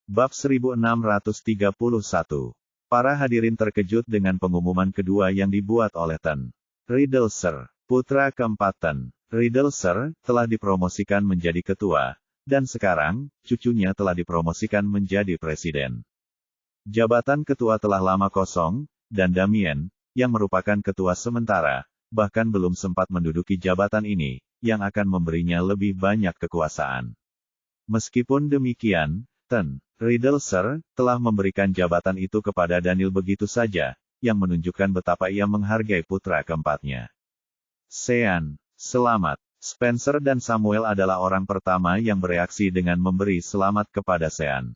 Bab 1631. Para hadirin terkejut dengan pengumuman kedua yang dibuat oleh Ten Riddelser, putra keempat Ten Riddelser, telah dipromosikan menjadi ketua, dan sekarang, cucunya telah dipromosikan menjadi presiden. Jabatan ketua telah lama kosong, dan Damien, yang merupakan ketua sementara, bahkan belum sempat menduduki jabatan ini, yang akan memberinya lebih banyak kekuasaan. Meskipun demikian, Ten Riddelser telah memberikan jabatan itu kepada Daniel begitu saja, yang menunjukkan betapa ia menghargai putra keempatnya. Sean, selamat. Spencer dan Samuel adalah orang pertama yang bereaksi dengan memberi selamat kepada Sean.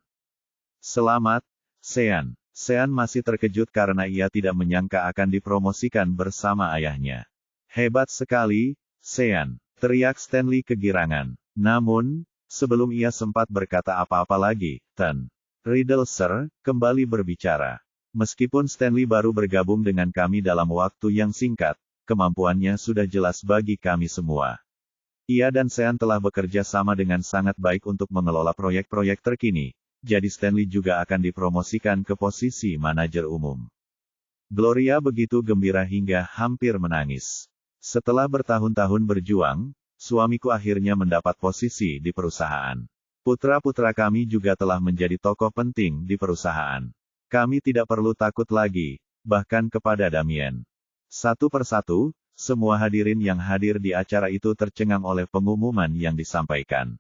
Selamat, Sean. Sean masih terkejut karena ia tidak menyangka akan dipromosikan bersama ayahnya. Hebat sekali, Sean, teriak Stanley kegirangan. Namun, sebelum ia sempat berkata apa-apa lagi, Ten Riddelser kembali berbicara. Meskipun Stanley baru bergabung dengan kami dalam waktu yang singkat, kemampuannya sudah jelas bagi kami semua. Ia dan Sean telah bekerja sama dengan sangat baik untuk mengelola proyek-proyek terkini, jadi Stanley juga akan dipromosikan ke posisi manajer umum. Gloria begitu gembira hingga hampir menangis. Setelah bertahun-tahun berjuang, suamiku akhirnya mendapat posisi di perusahaan. Putra-putra kami juga telah menjadi tokoh penting di perusahaan. Kami tidak perlu takut lagi, bahkan kepada Damien. Satu persatu, semua hadirin yang hadir di acara itu tercengang oleh pengumuman yang disampaikan.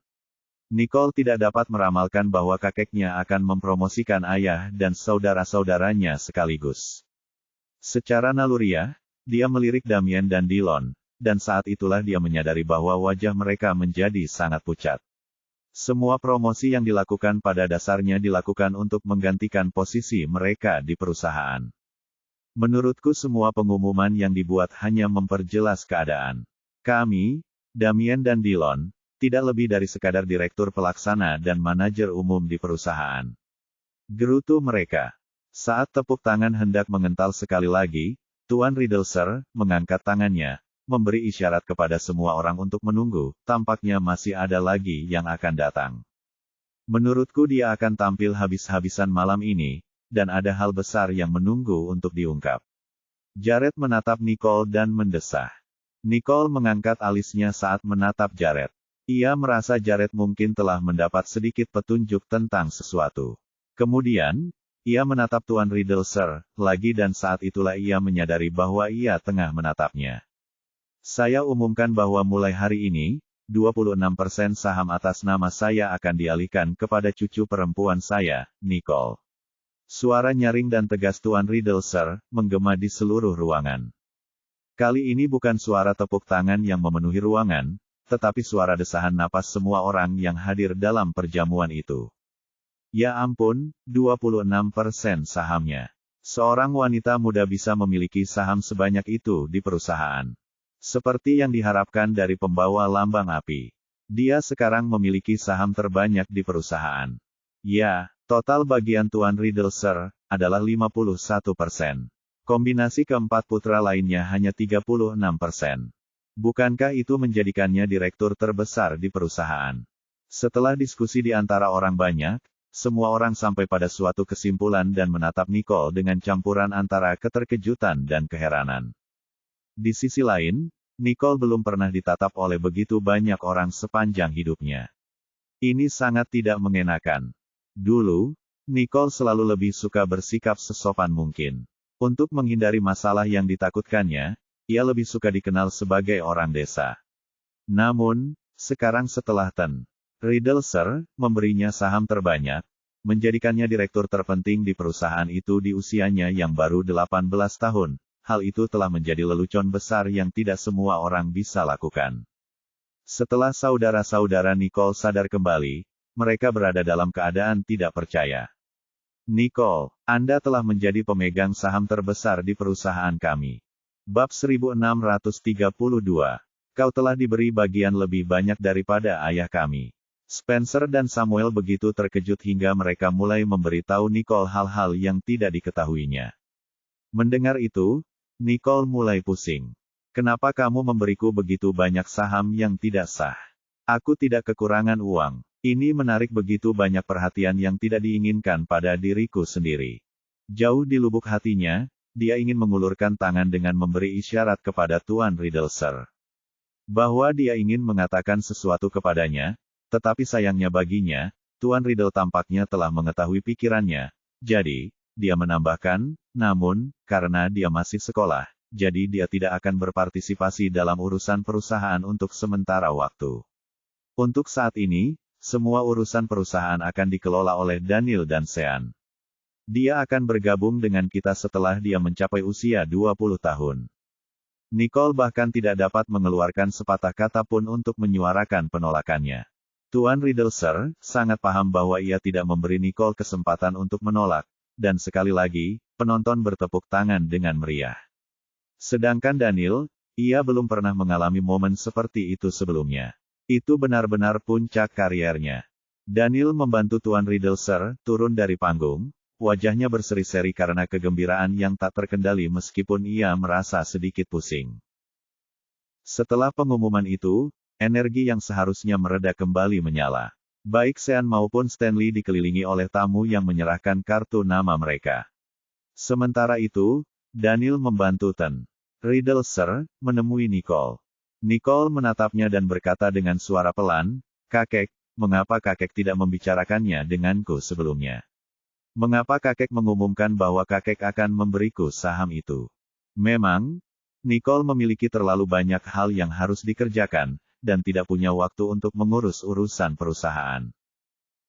Nicole tidak dapat meramalkan bahwa kakeknya akan mempromosikan ayah dan saudara-saudaranya sekaligus. Secara naluriah, dia melirik Damien dan Dillon, dan saat itulah dia menyadari bahwa wajah mereka menjadi sangat pucat. Semua promosi yang dilakukan pada dasarnya dilakukan untuk menggantikan posisi mereka di perusahaan. Menurutku semua pengumuman yang dibuat hanya memperjelas keadaan. Kami, Damien dan Dillon, tidak lebih dari sekadar direktur pelaksana dan manajer umum di perusahaan. Gerutu mereka. Saat tepuk tangan hendak mengental sekali lagi, Tuan Riddelser mengangkat tangannya, memberi isyarat kepada semua orang untuk menunggu, tampaknya masih ada lagi yang akan datang. Menurutku dia akan tampil habis-habisan malam ini, dan ada hal besar yang menunggu untuk diungkap. Jared menatap Nicole dan mendesah. Nicole mengangkat alisnya saat menatap Jared. Ia merasa Jared mungkin telah mendapat sedikit petunjuk tentang sesuatu. Kemudian, ia menatap Tuan Riddelser lagi dan saat itulah ia menyadari bahwa ia tengah menatapnya. Saya umumkan bahwa mulai hari ini, 26% saham atas nama saya akan dialihkan kepada cucu perempuan saya, Nicole. Suara nyaring dan tegas Tuan Riddelser menggema di seluruh ruangan. Kali ini bukan suara tepuk tangan yang memenuhi ruangan, tetapi suara desahan napas semua orang yang hadir dalam perjamuan itu. Ya ampun, 26% sahamnya. Seorang wanita muda bisa memiliki saham sebanyak itu di perusahaan. Seperti yang diharapkan dari pembawa lambang api. Dia sekarang memiliki saham terbanyak di perusahaan. Ya, total bagian Tuan Riddelser adalah 51%. Kombinasi keempat putra lainnya hanya 36%. Bukankah itu menjadikannya direktur terbesar di perusahaan? Setelah diskusi di antara orang banyak, semua orang sampai pada suatu kesimpulan dan menatap Nicole dengan campuran antara keterkejutan dan keheranan. Di sisi lain, Nicole belum pernah ditatap oleh begitu banyak orang sepanjang hidupnya. Ini sangat tidak mengenakan. Dulu, Nicole selalu lebih suka bersikap sesopan mungkin. Untuk menghindari masalah yang ditakutkannya, ia lebih suka dikenal sebagai orang desa. Namun, sekarang setelah Ten Riddelser memberinya saham terbanyak, menjadikannya direktur terpenting di perusahaan itu di usianya yang baru 18 tahun, hal itu telah menjadi lelucon besar yang tidak semua orang bisa lakukan. Setelah saudara-saudara Nicole sadar kembali, mereka berada dalam keadaan tidak percaya. Nicole, Anda telah menjadi pemegang saham terbesar di perusahaan kami. Bab 1632. Kau telah diberi bagian lebih banyak daripada ayah kami. Spencer dan Samuel begitu terkejut hingga mereka mulai memberitahu Nicole hal-hal yang tidak diketahuinya. Mendengar itu, Nicole mulai pusing. Kenapa kamu memberiku begitu banyak saham yang tidak sah? Aku tidak kekurangan uang. Ini menarik begitu banyak perhatian yang tidak diinginkan pada diriku sendiri. Jauh di lubuk hatinya, dia ingin mengulurkan tangan dengan memberi isyarat kepada Tuan Riddlesir. Bahwa dia ingin mengatakan sesuatu kepadanya, tetapi sayangnya baginya, Tuan Riddle tampaknya telah mengetahui pikirannya. Jadi, dia menambahkan, namun, karena dia masih sekolah, jadi dia tidak akan berpartisipasi dalam urusan perusahaan untuk sementara waktu. Untuk saat ini, semua urusan perusahaan akan dikelola oleh Daniel dan Sean. Dia akan bergabung dengan kita setelah dia mencapai usia 20 tahun. Nicole bahkan tidak dapat mengeluarkan sepatah kata pun untuk menyuarakan penolakannya. Tuan Riddlesir sangat paham bahwa ia tidak memberi Nicole kesempatan untuk menolak, dan sekali lagi, penonton bertepuk tangan dengan meriah. Sedangkan Daniel, ia belum pernah mengalami momen seperti itu sebelumnya. Itu benar-benar puncak kariernya. Daniel membantu Tuan Riddlesir turun dari panggung, wajahnya berseri-seri karena kegembiraan yang tak terkendali meskipun ia merasa sedikit pusing. Setelah pengumuman itu, energi yang seharusnya mereda kembali menyala. Baik Sean maupun Stanley dikelilingi oleh tamu yang menyerahkan kartu nama mereka. Sementara itu, Daniel membantu Tuan Riddlesir menemui Nicole. Nicole menatapnya dan berkata dengan suara pelan, "Kakek, mengapa kakek tidak membicarakannya denganku sebelumnya? Mengapa kakek mengumumkan bahwa kakek akan memberiku saham itu?" Memang, Nicole memiliki terlalu banyak hal yang harus dikerjakan, dan tidak punya waktu untuk mengurus urusan perusahaan.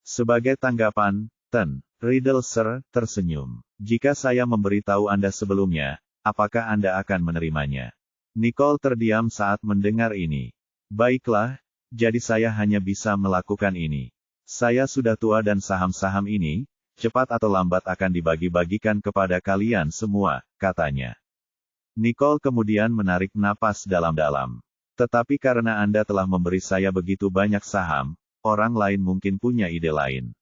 Sebagai tanggapan, Tuan Riddlesir tersenyum. "Jika saya memberitahu Anda sebelumnya, apakah Anda akan menerimanya?" Nicole terdiam saat mendengar ini. "Baiklah, jadi saya hanya bisa melakukan ini. Saya sudah tua dan saham-saham ini, cepat atau lambat akan dibagi-bagikan kepada kalian semua," katanya. Nicole kemudian menarik napas dalam-dalam. "Tetapi karena Anda telah memberi saya begitu banyak saham, orang lain mungkin punya ide lain."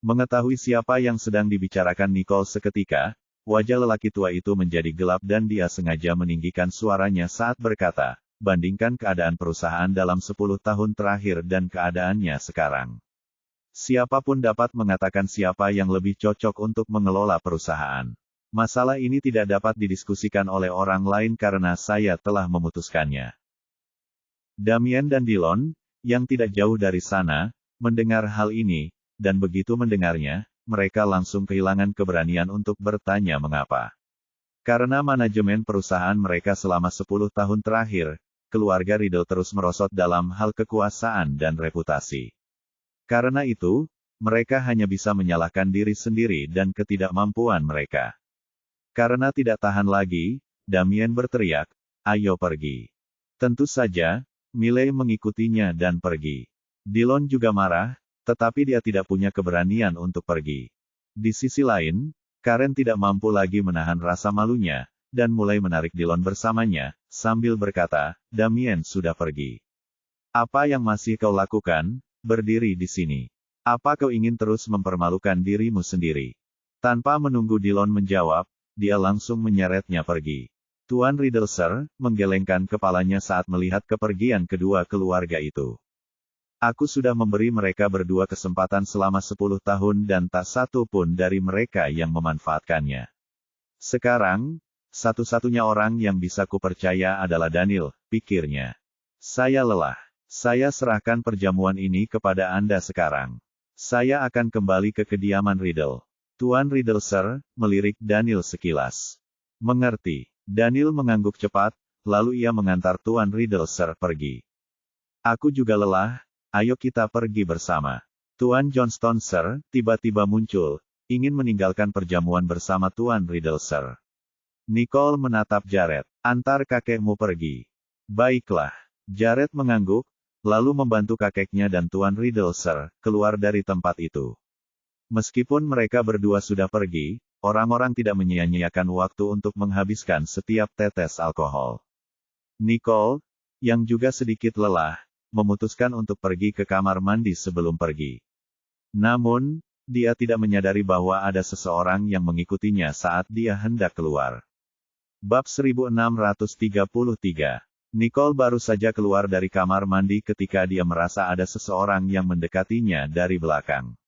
Mengetahui siapa yang sedang dibicarakan Nicole seketika, wajah lelaki tua itu menjadi gelap dan dia sengaja meninggikan suaranya saat berkata, "Bandingkan keadaan perusahaan dalam 10 tahun terakhir dan keadaannya sekarang. Siapapun dapat mengatakan siapa yang lebih cocok untuk mengelola perusahaan. Masalah ini tidak dapat didiskusikan oleh orang lain karena saya telah memutuskannya." Damien dan Dillon, yang tidak jauh dari sana, mendengar hal ini, dan begitu mendengarnya, mereka langsung kehilangan keberanian untuk bertanya mengapa. Karena manajemen perusahaan mereka selama 10 tahun terakhir, keluarga Riddle terus merosot dalam hal kekuasaan dan reputasi. Karena itu, mereka hanya bisa menyalahkan diri sendiri dan ketidakmampuan mereka. Karena tidak tahan lagi, Damien berteriak, "Ayo pergi." Tentu saja, Miley mengikutinya dan pergi. Dillon juga marah, tetapi dia tidak punya keberanian untuk pergi. Di sisi lain, Karen tidak mampu lagi menahan rasa malunya, dan mulai menarik Dillon bersamanya, sambil berkata, "Damien sudah pergi. Apa yang masih kau lakukan, berdiri di sini? Apa kau ingin terus mempermalukan dirimu sendiri?" Tanpa menunggu Dillon menjawab, dia langsung menyeretnya pergi. Tuan Riddlesir menggelengkan kepalanya saat melihat kepergian kedua keluarga itu. "Aku sudah memberi mereka berdua kesempatan selama 10 tahun dan tak satu pun dari mereka yang memanfaatkannya. Sekarang, satu-satunya orang yang bisa kupercaya adalah Daniel," pikirnya. "Saya lelah. Saya serahkan perjamuan ini kepada Anda sekarang. Saya akan kembali ke kediaman Riddle." Tuan Riddlesir melirik Daniel sekilas. "Mengerti." Daniel mengangguk cepat, lalu ia mengantar Tuan Riddlesir pergi. "Aku juga lelah. Ayo kita pergi bersama." Tuan Johnston Sir tiba-tiba muncul, ingin meninggalkan perjamuan bersama Tuan Riddlesir. Nicole menatap Jared. "Antar kakekmu pergi." "Baiklah." Jared mengangguk, lalu membantu kakeknya dan Tuan Riddlesir keluar dari tempat itu. Meskipun mereka berdua sudah pergi, orang-orang tidak menyia-nyiakan waktu untuk menghabiskan setiap tetes alkohol. Nicole, yang juga sedikit lelah, memutuskan untuk pergi ke kamar mandi sebelum pergi. Namun, dia tidak menyadari bahwa ada seseorang yang mengikutinya saat dia hendak keluar. Bab 1633 Nicole baru saja keluar dari kamar mandi ketika dia merasa ada seseorang yang mendekatinya dari belakang.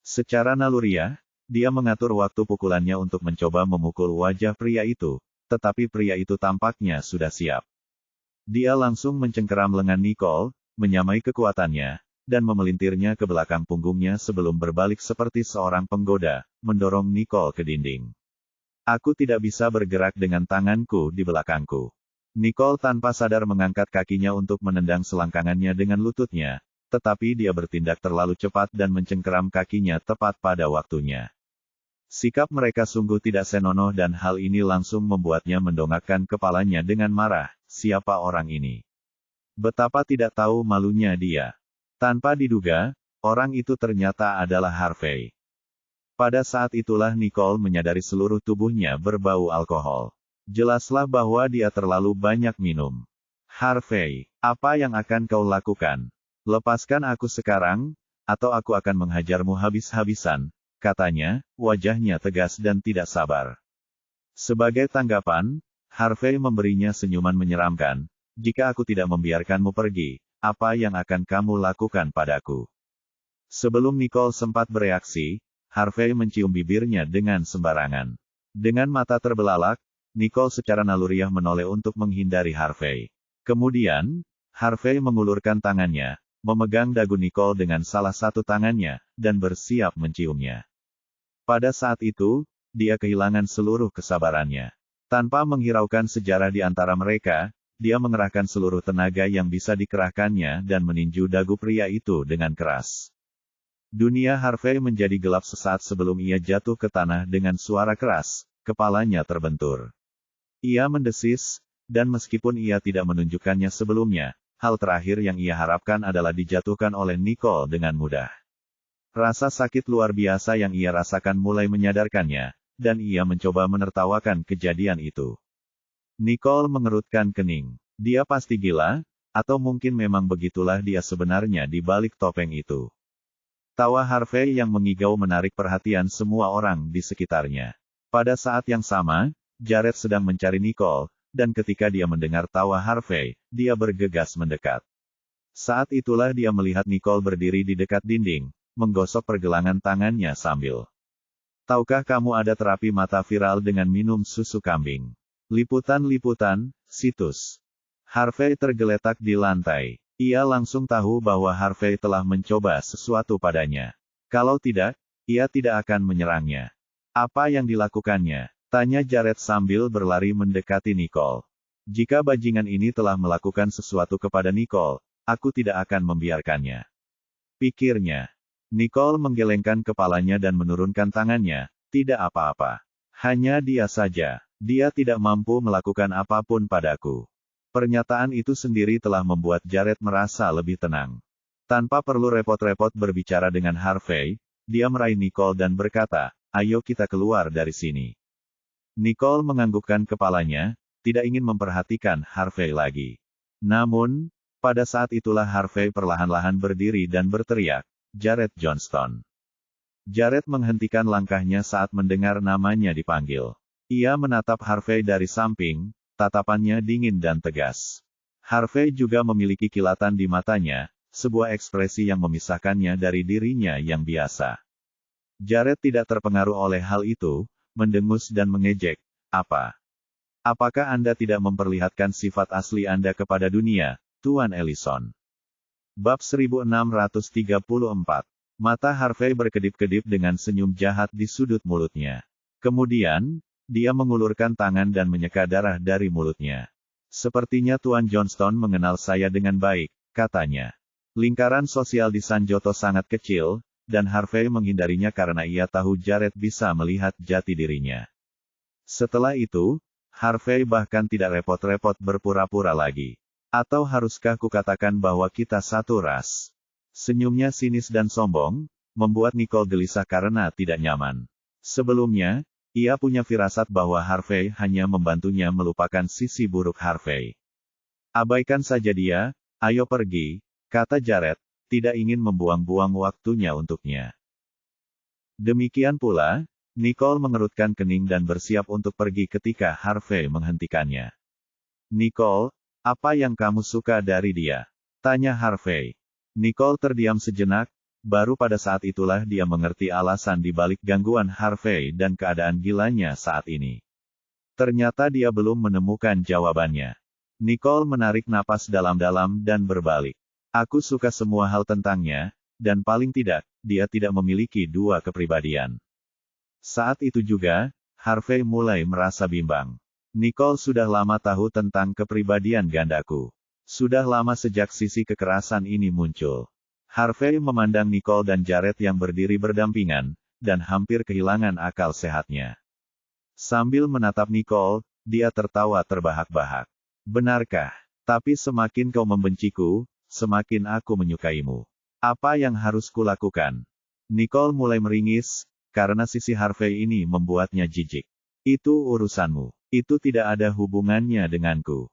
Secara naluriah, dia mengatur waktu pukulannya untuk mencoba memukul wajah pria itu, tetapi pria itu tampaknya sudah siap. Dia langsung mencengkeram lengan Nicole, menyamai kekuatannya, dan memelintirnya ke belakang punggungnya sebelum berbalik seperti seorang penggoda, mendorong Nicole ke dinding. Aku tidak bisa bergerak dengan tanganku di belakangku. Nicole tanpa sadar mengangkat kakinya untuk menendang selangkangannya dengan lututnya, tetapi dia bertindak terlalu cepat dan mencengkeram kakinya tepat pada waktunya. Sikap mereka sungguh tidak senonoh dan hal ini langsung membuatnya mendongakkan kepalanya dengan marah. Siapa orang ini? Betapa tidak tahu malunya dia. Tanpa diduga, orang itu ternyata adalah Harvey. Pada saat itulah Nicole menyadari seluruh tubuhnya berbau alkohol. Jelaslah bahwa dia terlalu banyak minum. Harvey, apa yang akan kau lakukan? Lepaskan aku sekarang, atau aku akan menghajarmu habis-habisan, katanya, wajahnya tegas dan tidak sabar. Sebagai tanggapan, Harvey memberinya senyuman menyeramkan. Jika aku tidak membiarkanmu pergi, apa yang akan kamu lakukan padaku? Sebelum Nicole sempat bereaksi, Harvey mencium bibirnya dengan sembarangan. Dengan mata terbelalak, Nicole secara naluriah menoleh untuk menghindari Harvey. Kemudian, Harvey mengulurkan tangannya, memegang dagu Nicole dengan salah satu tangannya, dan bersiap menciumnya. Pada saat itu, dia kehilangan seluruh kesabarannya. Tanpa menghiraukan sejarah di antara mereka, dia mengerahkan seluruh tenaga yang bisa dikerahkannya dan meninju dagu pria itu dengan keras. Dunia Harvey menjadi gelap sesaat sebelum ia jatuh ke tanah dengan suara keras, kepalanya terbentur. Ia mendesis, dan meskipun ia tidak menunjukkannya sebelumnya, hal terakhir yang ia harapkan adalah dijatuhkan oleh Nicole dengan mudah. Rasa sakit luar biasa yang ia rasakan mulai menyadarkannya, dan ia mencoba menertawakan kejadian itu. Nicole mengerutkan kening. Dia pasti gila, atau mungkin memang begitulah dia sebenarnya di balik topeng itu. Tawa Harvey yang mengigau menarik perhatian semua orang di sekitarnya. Pada saat yang sama, Jared sedang mencari Nicole, dan ketika dia mendengar tawa Harvey, dia bergegas mendekat. Saat itulah dia melihat Nicole berdiri di dekat dinding, menggosok pergelangan tangannya sambil. Tahukah kamu ada terapi mata viral dengan minum susu kambing? Liputan-liputan, situs. Harvey tergeletak di lantai. Ia langsung tahu bahwa Harvey telah mencoba sesuatu padanya. Kalau tidak, ia tidak akan menyerangnya. Apa yang dilakukannya? Tanya Jared sambil berlari mendekati Nicole. Jika bajingan ini telah melakukan sesuatu kepada Nicole, aku tidak akan membiarkannya. Pikirnya. Nicole menggelengkan kepalanya dan menurunkan tangannya. Tidak apa-apa. Hanya dia saja. Dia tidak mampu melakukan apapun padaku. Pernyataan itu sendiri telah membuat Jared merasa lebih tenang. Tanpa perlu repot-repot berbicara dengan Harvey, dia meraih Nicole dan berkata, ayo kita keluar dari sini. Nicole menganggukkan kepalanya, tidak ingin memperhatikan Harvey lagi. Namun, pada saat itulah Harvey perlahan-lahan berdiri dan berteriak, Jared Johnston. Jared menghentikan langkahnya saat mendengar namanya dipanggil. Ia menatap Harvey dari samping, tatapannya dingin dan tegas. Harvey juga memiliki kilatan di matanya, sebuah ekspresi yang memisahkannya dari dirinya yang biasa. Jared tidak terpengaruh oleh hal itu, mendengus dan mengejek, apa? Apakah Anda tidak memperlihatkan sifat asli Anda kepada dunia, Tuan Ellison? Bab 1634. Mata Harvey berkedip-kedip dengan senyum jahat di sudut mulutnya. Kemudian, dia mengulurkan tangan dan menyeka darah dari mulutnya. Sepertinya Tuan Johnston mengenal saya dengan baik, katanya. Lingkaran sosial di Sanjoto sangat kecil, dan Harvey menghindarinya karena ia tahu Jared bisa melihat jati dirinya. Setelah itu, Harvey bahkan tidak repot-repot berpura-pura lagi. Atau haruskah kukatakan bahwa kita satu ras? Senyumnya sinis dan sombong, membuat Nicole gelisah karena tidak nyaman. Sebelumnya, ia punya firasat bahwa Harvey hanya membantunya melupakan sisi buruk Harvey. Abaikan saja dia, ayo pergi, kata Jared, tidak ingin membuang-buang waktunya untuknya. Demikian pula, Nicole mengerutkan kening dan bersiap untuk pergi ketika Harvey menghentikannya. Nicole, Apa yang kamu suka dari dia? Tanya Harvey. Nicole terdiam sejenak, baru pada saat itulah dia mengerti alasan di balik gangguan Harvey dan keadaan gilanya saat ini. Ternyata dia belum menemukan jawabannya. Nicole menarik napas dalam-dalam dan berbalik. Aku suka semua hal tentangnya, dan paling tidak, dia tidak memiliki dua kepribadian. Saat itu juga, Harvey mulai merasa bimbang. Nicole sudah lama tahu tentang kepribadian gandaku. Sudah lama sejak sisi kekerasan ini muncul. Harvey memandang Nicole dan Jared yang berdiri berdampingan, dan hampir kehilangan akal sehatnya. Sambil menatap Nicole, dia tertawa terbahak-bahak. Benarkah? Tapi semakin kau membenciku, semakin aku menyukaimu. Apa yang harus kulakukan? Nicole mulai meringis, karena sisi Harvey ini membuatnya jijik. Itu urusanmu. Itu tidak ada hubungannya denganku.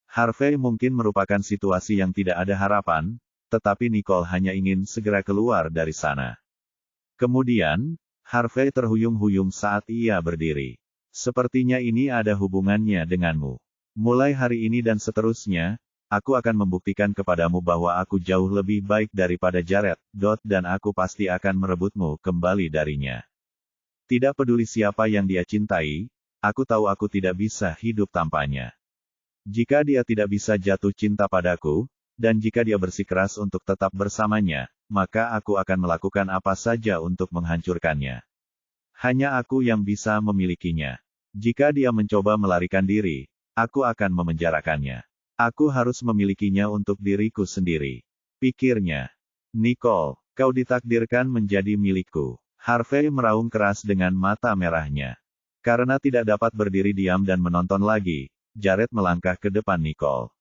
Harvey mungkin merupakan situasi yang tidak ada harapan, tetapi Nicole hanya ingin segera keluar dari sana. Kemudian, Harvey terhuyung-huyung saat ia berdiri. Sepertinya ini ada hubungannya denganmu. Mulai hari ini dan seterusnya, aku akan membuktikan kepadamu bahwa aku jauh lebih baik daripada Jared, dan aku pasti akan merebutmu kembali darinya. Tidak peduli siapa yang dia cintai, aku tahu aku tidak bisa hidup tanpanya. Jika dia tidak bisa jatuh cinta padaku, dan jika dia bersikeras untuk tetap bersamanya, maka aku akan melakukan apa saja untuk menghancurkannya. Hanya aku yang bisa memilikinya. Jika dia mencoba melarikan diri, aku akan memenjarakannya. Aku harus memilikinya untuk diriku sendiri. Pikirnya. Nicole, kau ditakdirkan menjadi milikku. Harvey meraung keras dengan mata merahnya. Karena tidak dapat berdiri diam dan menonton lagi, Jared melangkah ke depan Nicole.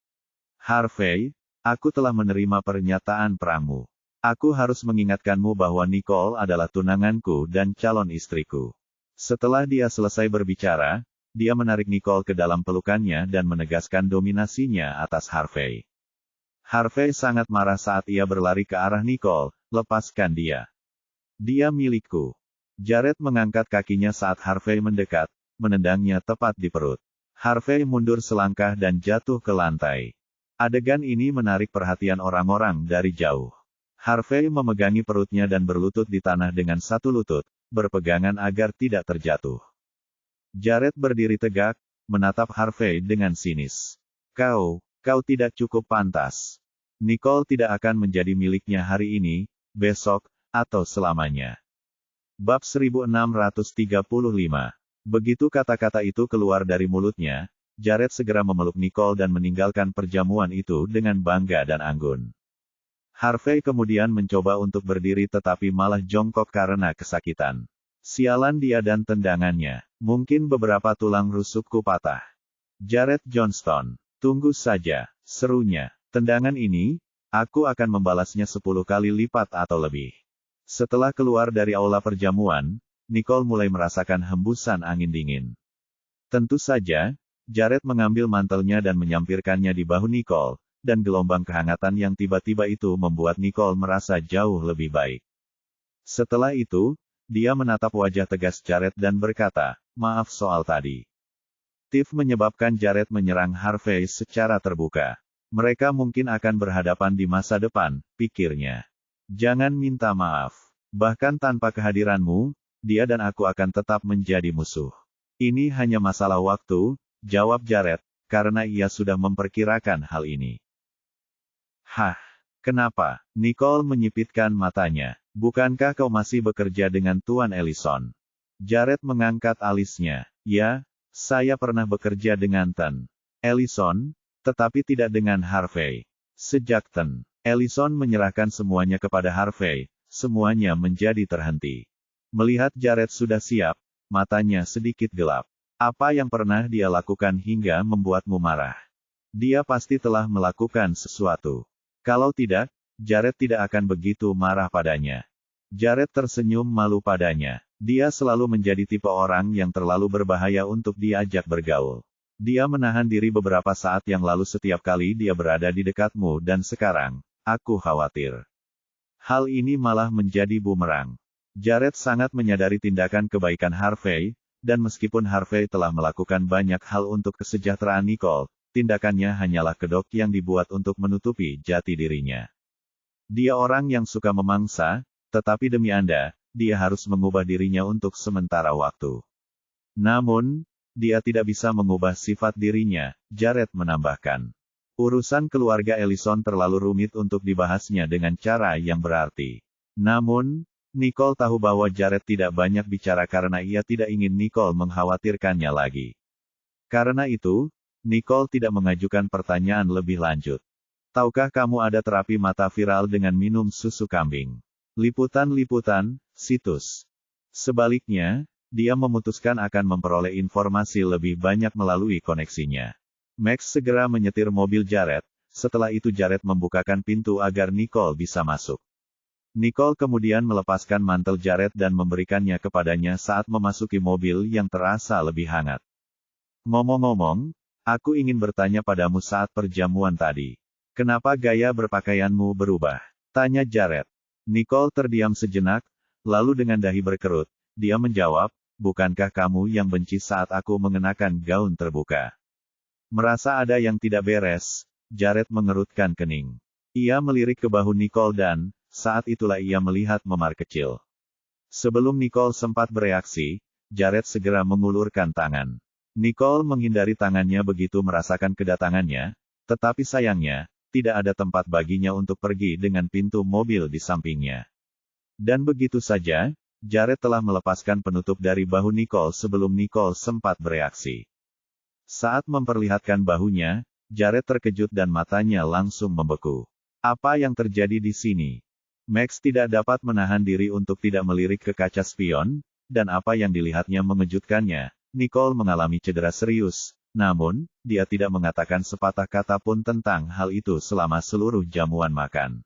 Harvey, aku telah menerima pernyataan perangmu. Aku harus mengingatkanmu bahwa Nicole adalah tunanganku dan calon istriku. Setelah dia selesai berbicara, dia menarik Nicole ke dalam pelukannya dan menegaskan dominasinya atas Harvey. Harvey sangat marah saat ia berlari ke arah Nicole, lepaskan dia. Dia milikku. Jared mengangkat kakinya saat Harvey mendekat, menendangnya tepat di perut. Harvey mundur selangkah dan jatuh ke lantai. Adegan ini menarik perhatian orang-orang dari jauh. Harvey memegangi perutnya dan berlutut di tanah dengan satu lutut, berpegangan agar tidak terjatuh. Jared berdiri tegak, menatap Harvey dengan sinis. Kau tidak cukup pantas. Nicole tidak akan menjadi miliknya hari ini, besok, atau selamanya. Bab 1635. Begitu kata-kata itu keluar dari mulutnya, Jared segera memeluk Nicole dan meninggalkan perjamuan itu dengan bangga dan anggun. Harvey kemudian mencoba untuk berdiri tetapi malah jongkok karena kesakitan. Sialan dia dan tendangannya. Mungkin beberapa tulang rusukku patah. Jared Johnston. Tunggu saja, serunya. Tendangan ini, aku akan membalasnya 10 kali lipat atau lebih. Setelah keluar dari aula perjamuan, Nicole mulai merasakan hembusan angin dingin. Tentu saja, Jared mengambil mantelnya dan menyampirkannya di bahu Nicole, dan gelombang kehangatan yang tiba-tiba itu membuat Nicole merasa jauh lebih baik. Setelah itu, dia menatap wajah tegas Jared dan berkata, maaf soal tadi. Tiff menyebabkan Jared menyerang Harvey secara terbuka. Mereka mungkin akan berhadapan di masa depan, pikirnya. Jangan minta maaf. Bahkan tanpa kehadiranmu, dia dan aku akan tetap menjadi musuh. Ini hanya masalah waktu, jawab Jared, karena ia sudah memperkirakan hal ini. Hah? Kenapa? Nicole menyipitkan matanya. Bukankah kau masih bekerja dengan Tuan Ellison? Jared mengangkat alisnya. Ya, saya pernah bekerja dengan Ten Ellison, tetapi tidak dengan Harvey. Sejak Ten Ellison menyerahkan semuanya kepada Harvey, semuanya menjadi terhenti. Melihat Jared sudah siap, matanya sedikit gelap. Apa yang pernah dia lakukan hingga membuatmu marah? Dia pasti telah melakukan sesuatu. Kalau tidak, Jared tidak akan begitu marah padanya. Jared tersenyum malu padanya. Dia selalu menjadi tipe orang yang terlalu berbahaya untuk diajak bergaul. Dia menahan diri beberapa saat yang lalu setiap kali dia berada di dekatmu dan sekarang, aku khawatir. Hal ini malah menjadi bumerang. Jared sangat menyadari tindakan kebaikan Harvey, dan meskipun Harvey telah melakukan banyak hal untuk kesejahteraan Nicole, tindakannya hanyalah kedok yang dibuat untuk menutupi jati dirinya. Dia orang yang suka memangsa, tetapi demi Anda, dia harus mengubah dirinya untuk sementara waktu. Namun, dia tidak bisa mengubah sifat dirinya, Jared menambahkan. Urusan keluarga Ellison terlalu rumit untuk dibahasnya dengan cara yang berarti. Namun, Nicole tahu bahwa Jared tidak banyak bicara karena ia tidak ingin Nicole mengkhawatirkannya lagi. Karena itu, Nicole tidak mengajukan pertanyaan lebih lanjut. Tahukah kamu ada terapi mata viral dengan minum susu kambing? Liputan-liputan, situs. Sebaliknya, dia memutuskan akan memperoleh informasi lebih banyak melalui koneksinya. Max segera menyetir mobil Jared, setelah itu Jared membukakan pintu agar Nicole bisa masuk. Nicole kemudian melepaskan mantel Jared dan memberikannya kepadanya saat memasuki mobil yang terasa lebih hangat. Ngomong-ngomong, aku ingin bertanya padamu saat perjamuan tadi. Kenapa gaya berpakaianmu berubah? Tanya Jared. Nicole terdiam sejenak, lalu dengan dahi berkerut, dia menjawab, bukankah kamu yang benci saat aku mengenakan gaun terbuka? Merasa ada yang tidak beres, Jared mengerutkan kening. Ia melirik ke bahu Nicole dan, saat itulah ia melihat memar kecil. Sebelum Nicole sempat bereaksi, Jared segera mengulurkan tangan. Nicole menghindari tangannya begitu merasakan kedatangannya, tetapi sayangnya, tidak ada tempat baginya untuk pergi dengan pintu mobil di sampingnya. Dan begitu saja, Jared telah melepaskan penutup dari bahu Nicole sebelum Nicole sempat bereaksi. Saat memperlihatkan bahunya, Jared terkejut dan matanya langsung membeku. Apa yang terjadi di sini? Max tidak dapat menahan diri untuk tidak melirik ke kaca spion, dan apa yang dilihatnya mengejutkannya. Nicole mengalami cedera serius, namun, dia tidak mengatakan sepatah kata pun tentang hal itu selama seluruh jamuan makan.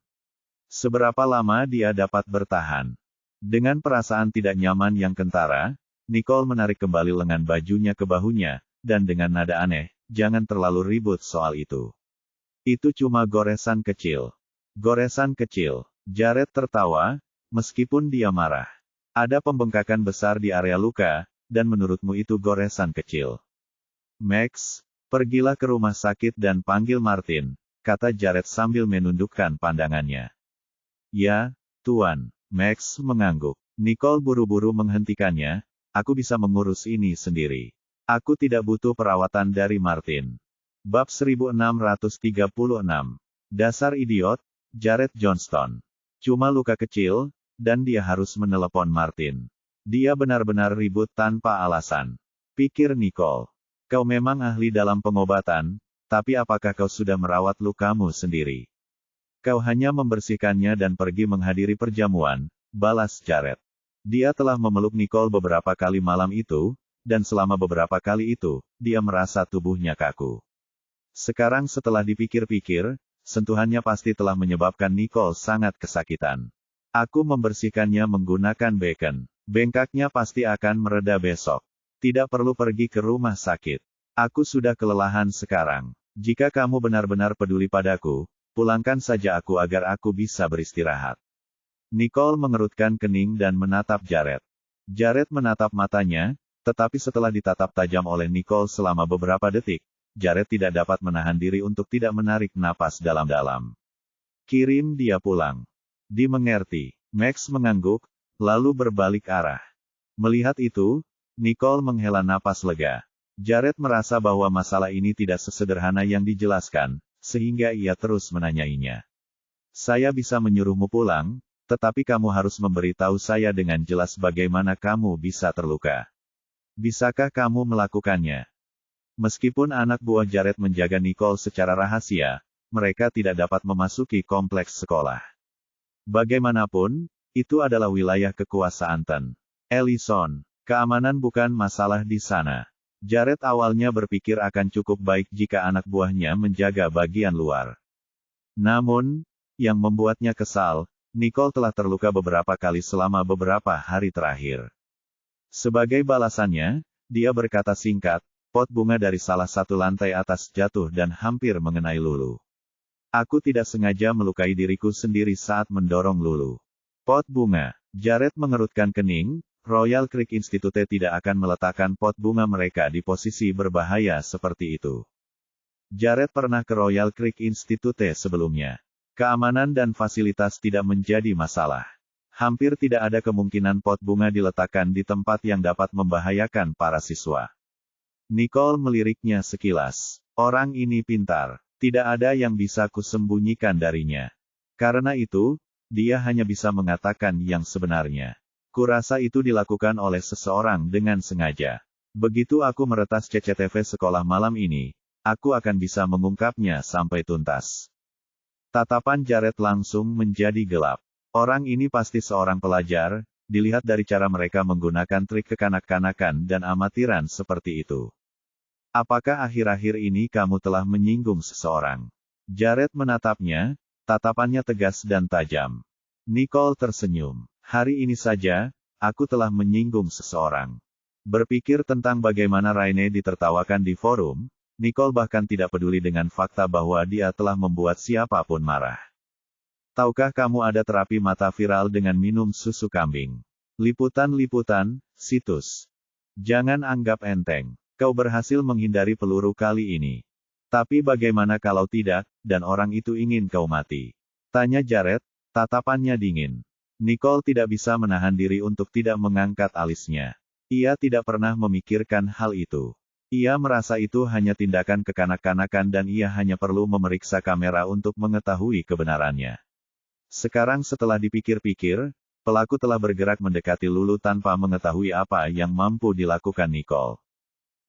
Seberapa lama dia dapat bertahan? Dengan perasaan tidak nyaman yang kentara, Nicole menarik kembali lengan bajunya ke bahunya, dan dengan nada aneh, jangan terlalu ribut soal itu. Itu cuma goresan kecil. Goresan kecil. Jared tertawa, meskipun dia marah. Ada pembengkakan besar di area luka, dan menurutmu itu goresan kecil. Max, pergilah ke rumah sakit dan panggil Martin, kata Jared sambil menundukkan pandangannya. Ya, Tuan. Max mengangguk. Nicole buru-buru menghentikannya, aku bisa mengurus ini sendiri. Aku tidak butuh perawatan dari Martin. Bab 1636. Dasar idiot, Jared Johnston. Cuma luka kecil, dan dia harus menelepon Martin. Dia benar-benar ribut tanpa alasan. Pikir Nicole. Kau memang ahli dalam pengobatan, tapi apakah kau sudah merawat lukamu sendiri? Kau hanya membersihkannya dan pergi menghadiri perjamuan, balas Jared. Dia telah memeluk Nicole beberapa kali malam itu, dan selama beberapa kali itu, dia merasa tubuhnya kaku. Sekarang setelah dipikir-pikir, sentuhannya pasti telah menyebabkan Nicole sangat kesakitan. Aku membersihkannya menggunakan bacon. Bengkaknya pasti akan mereda besok. Tidak perlu pergi ke rumah sakit. Aku sudah kelelahan sekarang. Jika kamu benar-benar peduli padaku, pulangkan saja aku agar aku bisa beristirahat. Nicole mengerutkan kening dan menatap Jared. Jared menatap matanya, tetapi setelah ditatap tajam oleh Nicole selama beberapa detik, Jared tidak dapat menahan diri untuk tidak menarik napas dalam-dalam. Kirim dia pulang. Dimengerti. Max mengangguk, lalu berbalik arah. Melihat itu, Nicole menghela napas lega. Jared merasa bahwa masalah ini tidak sesederhana yang dijelaskan, sehingga ia terus menanyainya. Saya bisa menyuruhmu pulang, tetapi kamu harus memberitahu saya dengan jelas bagaimana kamu bisa terluka. Bisakah kamu melakukannya? Meskipun anak buah Jared menjaga Nicole secara rahasia, mereka tidak dapat memasuki kompleks sekolah. Bagaimanapun, itu adalah wilayah kekuasaan Ten. Ellison. Keamanan bukan masalah di sana. Jared awalnya berpikir akan cukup baik jika anak buahnya menjaga bagian luar. Namun, yang membuatnya kesal, Nicole telah terluka beberapa kali selama beberapa hari terakhir. Sebagai balasannya, dia berkata singkat, pot bunga dari salah satu lantai atas jatuh dan hampir mengenai Lulu. Aku tidak sengaja melukai diriku sendiri saat mendorong Lulu. Pot bunga. Jared mengerutkan kening, Royal Creek Institute tidak akan meletakkan pot bunga mereka di posisi berbahaya seperti itu. Jared pernah ke Royal Creek Institute sebelumnya. Keamanan dan fasilitas tidak menjadi masalah. Hampir tidak ada kemungkinan pot bunga diletakkan di tempat yang dapat membahayakan para siswa. Nicole meliriknya sekilas. Orang ini pintar. Tidak ada yang bisa kusembunyikan darinya. Karena itu, dia hanya bisa mengatakan yang sebenarnya. Kurasa itu dilakukan oleh seseorang dengan sengaja. Begitu aku meretas CCTV sekolah malam ini, aku akan bisa mengungkapnya sampai tuntas. Tatapan Jared langsung menjadi gelap. Orang ini pasti seorang pelajar, dilihat dari cara mereka menggunakan trik kekanak-kanakan dan amatiran seperti itu. Apakah akhir-akhir ini kamu telah menyinggung seseorang? Jared menatapnya, tatapannya tegas dan tajam. Nicole tersenyum. Hari ini saja, aku telah menyinggung seseorang. Berpikir tentang bagaimana Raine ditertawakan di forum, Nicole bahkan tidak peduli dengan fakta bahwa dia telah membuat siapapun marah. Tahukah kamu ada terapi mata viral dengan minum susu kambing? Liputan-liputan, situs. Jangan anggap enteng. Kau berhasil menghindari peluru kali ini. Tapi bagaimana kalau tidak, dan orang itu ingin kau mati? Tanya Jared, tatapannya dingin. Nicole tidak bisa menahan diri untuk tidak mengangkat alisnya. Ia tidak pernah memikirkan hal itu. Ia merasa itu hanya tindakan kekanak-kanakan dan ia hanya perlu memeriksa kamera untuk mengetahui kebenarannya. Sekarang setelah dipikir-pikir, pelaku telah bergerak mendekati Lulu tanpa mengetahui apa yang mampu dilakukan Nicole.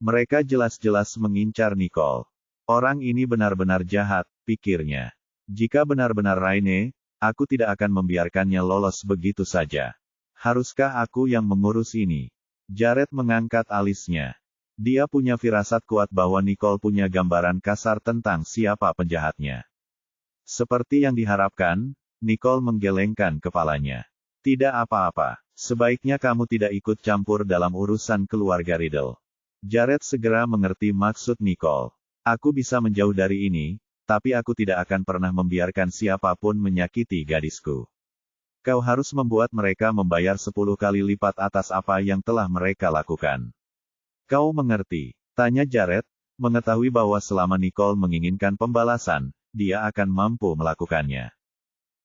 Mereka jelas-jelas mengincar Nicole. Orang ini benar-benar jahat, pikirnya. Jika benar-benar Raine, aku tidak akan membiarkannya lolos begitu saja. Haruskah aku yang mengurus ini? Jared mengangkat alisnya. Dia punya firasat kuat bahwa Nicole punya gambaran kasar tentang siapa penjahatnya. Seperti yang diharapkan, Nicole menggelengkan kepalanya. Tidak apa-apa, sebaiknya kamu tidak ikut campur dalam urusan keluarga Riddle. Jared segera mengerti maksud Nicole. Aku bisa menjauh dari ini, tapi aku tidak akan pernah membiarkan siapapun menyakiti gadisku. Kau harus membuat mereka membayar 10 kali lipat atas apa yang telah mereka lakukan. Kau mengerti? Tanya Jared, mengetahui bahwa selama Nicole menginginkan pembalasan, dia akan mampu melakukannya.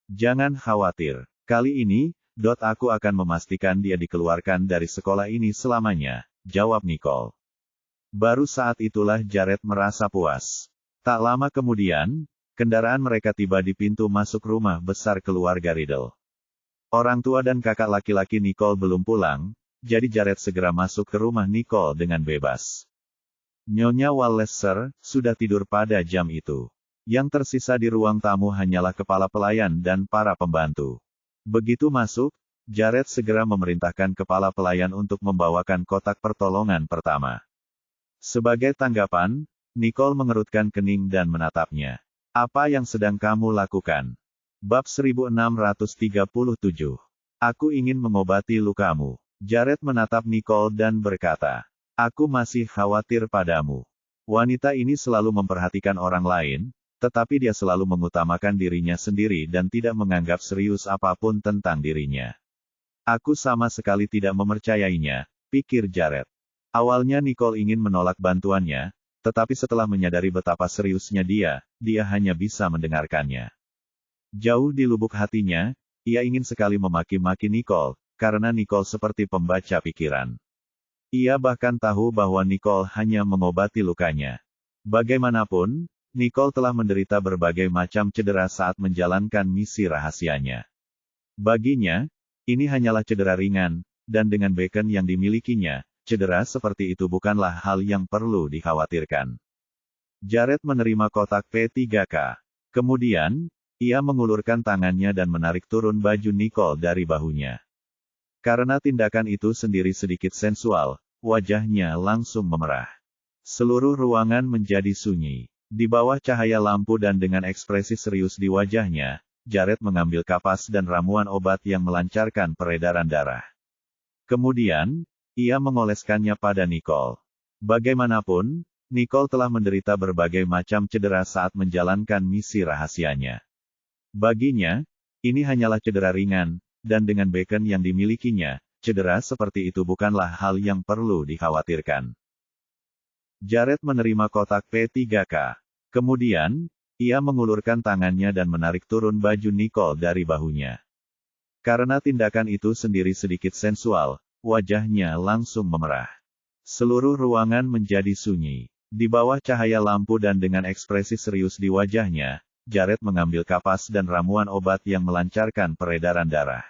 Jangan khawatir. Kali ini, aku akan memastikan dia dikeluarkan dari sekolah ini selamanya, jawab Nicole. Baru saat itulah Jared merasa puas. Tak lama kemudian, kendaraan mereka tiba di pintu masuk rumah besar keluarga Riddle. Orang tua dan kakak laki-laki Nicole belum pulang, jadi Jared segera masuk ke rumah Nicole dengan bebas. Nyonya Walleser sudah tidur pada jam itu. Yang tersisa di ruang tamu hanyalah kepala pelayan dan para pembantu. Begitu masuk, Jared segera memerintahkan kepala pelayan untuk membawakan kotak pertolongan pertama. Sebagai tanggapan, Nicole mengerutkan kening dan menatapnya. Apa yang sedang kamu lakukan? Bab 1637. Aku ingin mengobati lukamu. Jared menatap Nicole dan berkata, aku masih khawatir padamu. Wanita ini selalu memperhatikan orang lain, tetapi dia selalu mengutamakan dirinya sendiri dan tidak menganggap serius apapun tentang dirinya. Aku sama sekali tidak mempercayainya, pikir Jared. Awalnya Nicole ingin menolak bantuannya, tetapi setelah menyadari betapa seriusnya dia hanya bisa mendengarkannya. Jauh di lubuk hatinya, ia ingin sekali memaki-maki Nicole, karena Nicole seperti pembaca pikiran. Ia bahkan tahu bahwa Nicole hanya mengobati lukanya. Bagaimanapun, Nicole telah menderita berbagai macam cedera saat menjalankan misi rahasianya. Baginya, ini hanyalah cedera ringan, dan dengan bacon yang dimilikinya, cedera seperti itu bukanlah hal yang perlu dikhawatirkan. Jared menerima kotak P3K. Kemudian, ia mengulurkan tangannya dan menarik turun baju Nicole dari bahunya. Karena tindakan itu sendiri sedikit sensual, wajahnya langsung memerah. Seluruh ruangan menjadi sunyi. Di bawah cahaya lampu dan dengan ekspresi serius di wajahnya, Jared mengambil kapas dan ramuan obat yang melancarkan peredaran darah. Kemudian, ia mengoleskannya pada Nicole. Bagaimanapun, Nicole telah menderita berbagai macam cedera saat menjalankan misi rahasianya. Baginya, ini hanyalah cedera ringan, dan dengan bacon yang dimilikinya, cedera seperti itu bukanlah hal yang perlu dikhawatirkan. Jared menerima kotak P3K. Kemudian, ia mengulurkan tangannya dan menarik turun baju Nicole dari bahunya. Karena tindakan itu sendiri sedikit sensual, wajahnya langsung memerah. Seluruh ruangan menjadi sunyi. Di bawah cahaya lampu dan dengan ekspresi serius di wajahnya, Jared mengambil kapas dan ramuan obat yang melancarkan peredaran darah.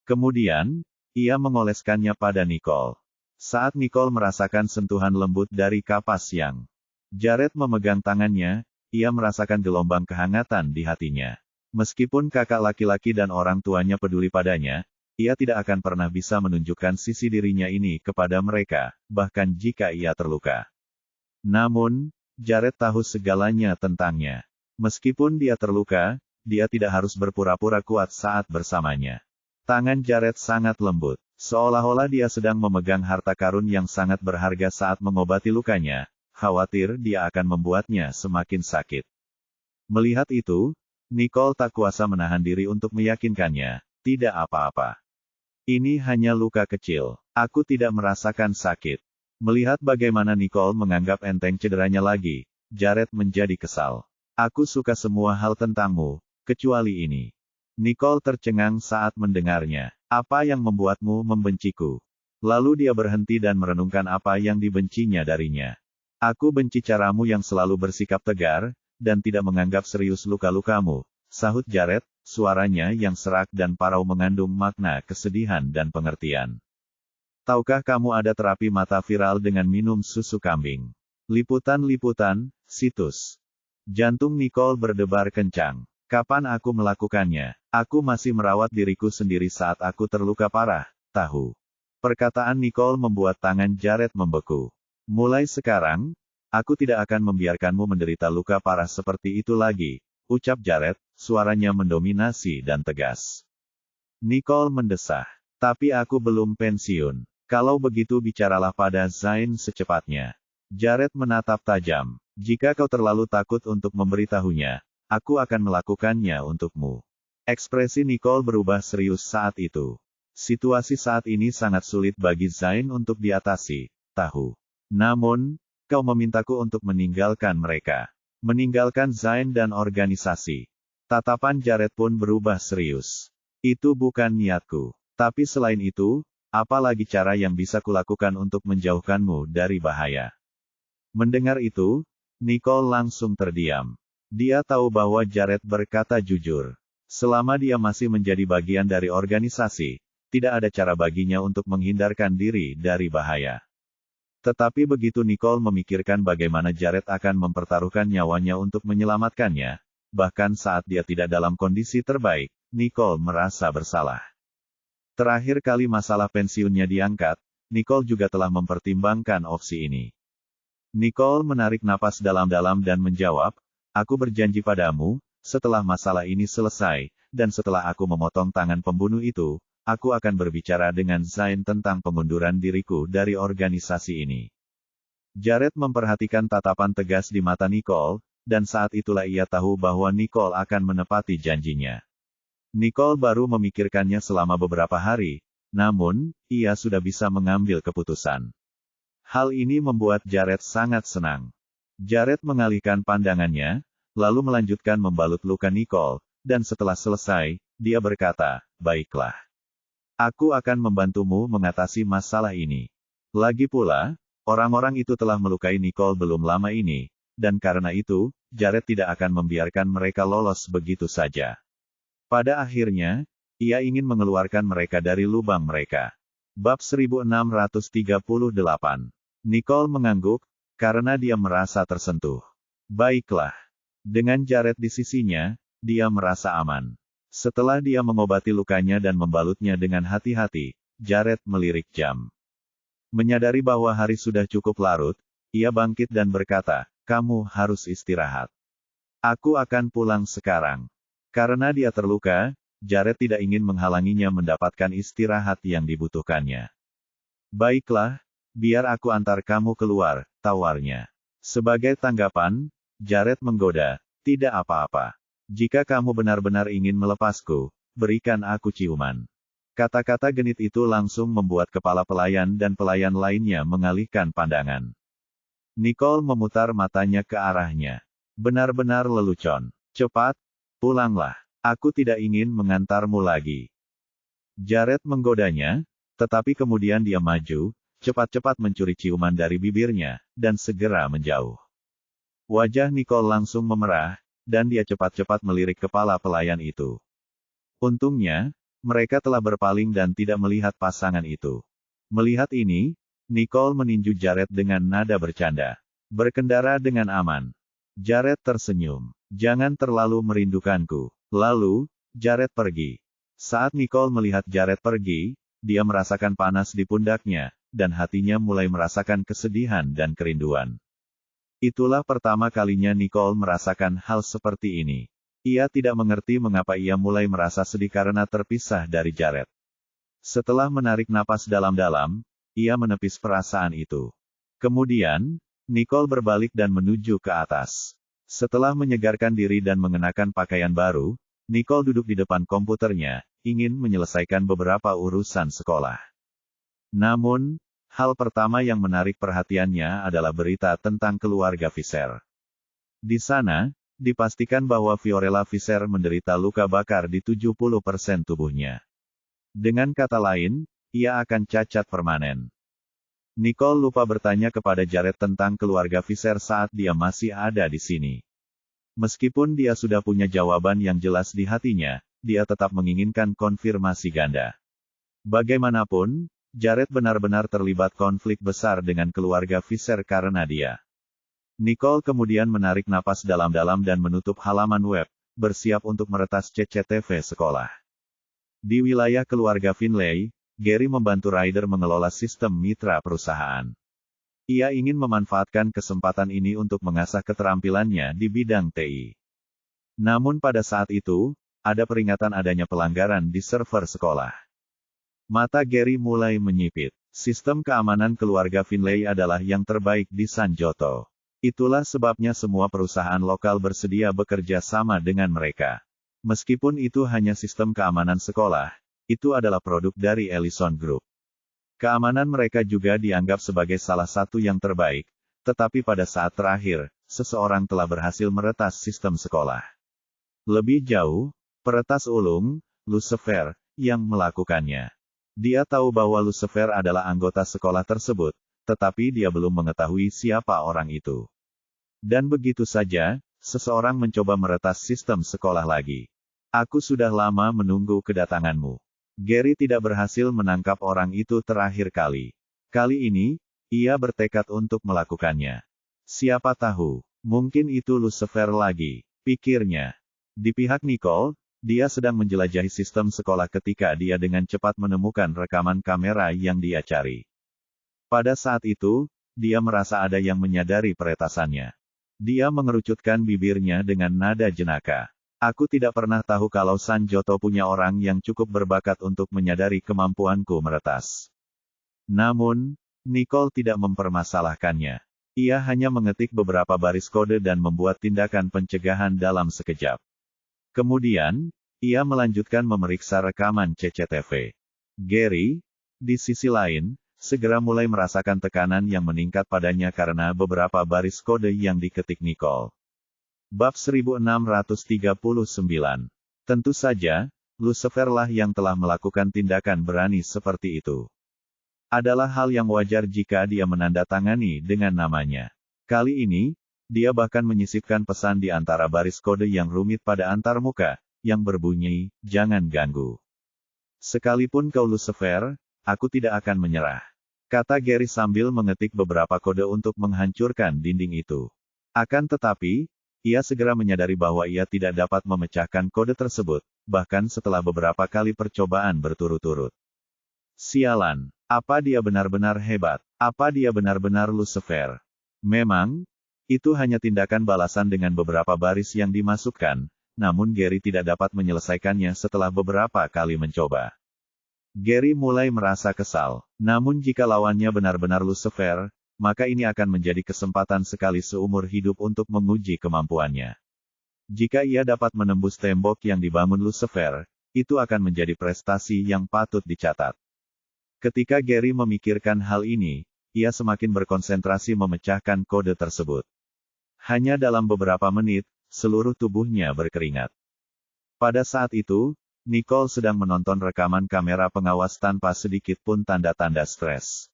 Kemudian, ia mengoleskannya pada Nicole. Saat Nicole merasakan sentuhan lembut dari kapas yang Jared memegang tangannya, ia merasakan gelombang kehangatan di hatinya. Meskipun kakak laki-laki dan orang tuanya peduli padanya, ia tidak akan pernah bisa menunjukkan sisi dirinya ini kepada mereka, bahkan jika ia terluka. Namun, Jared tahu segalanya tentangnya. Meskipun dia terluka, dia tidak harus berpura-pura kuat saat bersamanya. Tangan Jared sangat lembut, seolah-olah dia sedang memegang harta karun yang sangat berharga saat mengobati lukanya, khawatir dia akan membuatnya semakin sakit. Melihat itu, Nicole tak kuasa menahan diri untuk meyakinkannya, tidak apa-apa. Ini hanya luka kecil, aku tidak merasakan sakit. Melihat bagaimana Nicole menganggap enteng cederanya lagi, Jared menjadi kesal. Aku suka semua hal tentangmu, kecuali ini. Nicole tercengang saat mendengarnya. Apa yang membuatmu membenciku? Lalu dia berhenti dan merenungkan apa yang dibencinya darinya. Aku benci caramu yang selalu bersikap tegar, dan tidak menganggap serius luka-lukamu, sahut Jared, suaranya yang serak dan parau mengandung makna kesedihan dan pengertian. Tahukah kamu ada terapi mata viral dengan minum susu kambing? Liputan-liputan, situs. Jantung Nicole berdebar kencang. Kapan aku melakukannya? Aku masih merawat diriku sendiri saat aku terluka parah, tahu. Perkataan Nicole membuat tangan Jared membeku. Mulai sekarang, aku tidak akan membiarkanmu menderita luka parah seperti itu lagi, ucap Jared, suaranya mendominasi dan tegas. Nicole mendesah. Tapi aku belum pensiun. Kalau begitu bicaralah pada Zain secepatnya. Jared menatap tajam. Jika kau terlalu takut untuk memberitahunya, aku akan melakukannya untukmu. Ekspresi Nicole berubah serius saat itu. Situasi saat ini sangat sulit bagi Zain untuk diatasi, tahu. Namun, kau memintaku untuk meninggalkan mereka. Meninggalkan Zain dan organisasi. Tatapan Jared pun berubah serius. Itu bukan niatku. Tapi selain itu, apa lagi cara yang bisa kulakukan untuk menjauhkanmu dari bahaya? Mendengar itu, Nicole langsung terdiam. Dia tahu bahwa Jared berkata jujur. Selama dia masih menjadi bagian dari organisasi, tidak ada cara baginya untuk menghindarkan diri dari bahaya. Tetapi begitu Nicole memikirkan bagaimana Jared akan mempertaruhkan nyawanya untuk menyelamatkannya, bahkan saat dia tidak dalam kondisi terbaik, Nicole merasa bersalah. Terakhir kali masalah pensiunnya diangkat, Nicole juga telah mempertimbangkan opsi ini. Nicole menarik napas dalam-dalam dan menjawab, aku berjanji padamu, setelah masalah ini selesai, dan setelah aku memotong tangan pembunuh itu, aku akan berbicara dengan Zain tentang pengunduran diriku dari organisasi ini. Jared memperhatikan tatapan tegas di mata Nicole, dan saat itulah ia tahu bahwa Nicole akan menepati janjinya. Nicole baru memikirkannya selama beberapa hari, namun, ia sudah bisa mengambil keputusan. Hal ini membuat Jared sangat senang. Jared mengalihkan pandangannya, lalu melanjutkan membalut luka Nicole, dan setelah selesai, dia berkata, baiklah. Aku akan membantumu mengatasi masalah ini. Lagi pula, orang-orang itu telah melukai Nicole belum lama ini, dan karena itu, Jared tidak akan membiarkan mereka lolos begitu saja. Pada akhirnya, ia ingin mengeluarkan mereka dari lubang mereka. Bab 1638. Nicole mengangguk, karena dia merasa tersentuh. Baiklah. Dengan Jared di sisinya, dia merasa aman. Setelah dia mengobati lukanya dan membalutnya dengan hati-hati, Jared melirik jam. Menyadari bahwa hari sudah cukup larut, ia bangkit dan berkata, kamu harus istirahat. Aku akan pulang sekarang. Karena dia terluka, Jared tidak ingin menghalanginya mendapatkan istirahat yang dibutuhkannya. Baiklah, biar aku antar kamu keluar, tawarnya. Sebagai tanggapan, Jared menggoda, tidak apa-apa. Jika kamu benar-benar ingin melepasku, berikan aku ciuman. Kata-kata genit itu langsung membuat kepala pelayan dan pelayan lainnya mengalihkan pandangan. Nicole memutar matanya ke arahnya. Benar-benar lelucon. Cepat, pulanglah. Aku tidak ingin mengantarmu lagi. Jared menggodanya, tetapi kemudian dia maju, cepat-cepat mencuri ciuman dari bibirnya, dan segera menjauh. Wajah Nicole langsung memerah, dan dia cepat-cepat melirik kepala pelayan itu. Untungnya, mereka telah berpaling dan tidak melihat pasangan itu. Melihat ini, Nicole meninju Jared dengan nada bercanda. Berkendara dengan aman. Jared tersenyum. Jangan terlalu merindukanku. Lalu, Jared pergi. Saat Nicole melihat Jared pergi, dia merasakan panas di pundaknya, dan hatinya mulai merasakan kesedihan dan kerinduan. Itulah pertama kalinya Nicole merasakan hal seperti ini. Ia tidak mengerti mengapa ia mulai merasa sedih karena terpisah dari Jared. Setelah menarik napas dalam-dalam, ia menepis perasaan itu. Kemudian, Nicole berbalik dan menuju ke atas. Setelah menyegarkan diri dan mengenakan pakaian baru, Nicole duduk di depan komputernya, ingin menyelesaikan beberapa urusan sekolah. Namun, hal pertama yang menarik perhatiannya adalah berita tentang keluarga Fisher. Di sana, dipastikan bahwa Fiorella Fisher menderita luka bakar di 70% tubuhnya. Dengan kata lain, ia akan cacat permanen. Nicole lupa bertanya kepada Jared tentang keluarga Fisher saat dia masih ada di sini. Meskipun dia sudah punya jawaban yang jelas di hatinya, dia tetap menginginkan konfirmasi ganda. Bagaimanapun, Jared benar-benar terlibat konflik besar dengan keluarga Fisher karena dia. Nicole kemudian menarik napas dalam-dalam dan menutup halaman web, bersiap untuk meretas CCTV sekolah. Di wilayah keluarga Finlay, Gary membantu Ryder mengelola sistem mitra perusahaan. Ia ingin memanfaatkan kesempatan ini untuk mengasah keterampilannya di bidang TI. Namun pada saat itu, ada peringatan adanya pelanggaran di server sekolah. Mata Gary mulai menyipit. Sistem keamanan keluarga Finlay adalah yang terbaik di San Joto. Itulah sebabnya semua perusahaan lokal bersedia bekerja sama dengan mereka. Meskipun itu hanya sistem keamanan sekolah, itu adalah produk dari Ellison Group. Keamanan mereka juga dianggap sebagai salah satu yang terbaik, tetapi pada saat terakhir, seseorang telah berhasil meretas sistem sekolah. Lebih jauh, peretas ulung, Lucifer, yang melakukannya. Dia tahu bahwa Lucifer adalah anggota sekolah tersebut, tetapi dia belum mengetahui siapa orang itu. Dan begitu saja, seseorang mencoba meretas sistem sekolah lagi. Aku sudah lama menunggu kedatanganmu. Gary tidak berhasil menangkap orang itu terakhir kali. Kali ini, ia bertekad untuk melakukannya. Siapa tahu, mungkin itu Lucifer lagi, pikirnya. Di pihak Nicole, dia sedang menjelajahi sistem sekolah ketika dia dengan cepat menemukan rekaman kamera yang dia cari. Pada saat itu, dia merasa ada yang menyadari peretasannya. Dia mengerucutkan bibirnya dengan nada jenaka. Aku tidak pernah tahu kalau San Joto punya orang yang cukup berbakat untuk menyadari kemampuanku meretas. Namun, Nicole tidak mempermasalahkannya. Ia hanya mengetik beberapa baris kode dan membuat tindakan pencegahan dalam sekejap. Kemudian, ia melanjutkan memeriksa rekaman CCTV. Gary, di sisi lain, segera mulai merasakan tekanan yang meningkat padanya karena beberapa baris kode yang diketik Nicole. Bab 1639. Tentu saja, Lucifer lah yang telah melakukan tindakan berani seperti itu. Adalah hal yang wajar jika dia menandatangani dengan namanya. Kali ini, dia bahkan menyisipkan pesan di antara baris kode yang rumit pada antarmuka, yang berbunyi, "Jangan ganggu. Sekalipun kau Lucifer, aku tidak akan menyerah," kata Gary sambil mengetik beberapa kode untuk menghancurkan dinding itu. Akan tetapi, ia segera menyadari bahwa ia tidak dapat memecahkan kode tersebut, bahkan setelah beberapa kali percobaan berturut-turut. Sialan, apa dia benar-benar hebat? Apa dia benar-benar Lucifer? Memang, itu hanya tindakan balasan dengan beberapa baris yang dimasukkan, namun Gary tidak dapat menyelesaikannya setelah beberapa kali mencoba. Gary mulai merasa kesal. Namun jika lawannya benar-benar Lucifer, maka ini akan menjadi kesempatan sekali seumur hidup untuk menguji kemampuannya. Jika ia dapat menembus tembok yang dibangun Lucifer, itu akan menjadi prestasi yang patut dicatat. Ketika Gary memikirkan hal ini, ia semakin berkonsentrasi memecahkan kode tersebut. Hanya dalam beberapa menit, seluruh tubuhnya berkeringat. Pada saat itu, Nicole sedang menonton rekaman kamera pengawas tanpa sedikit pun tanda-tanda stres.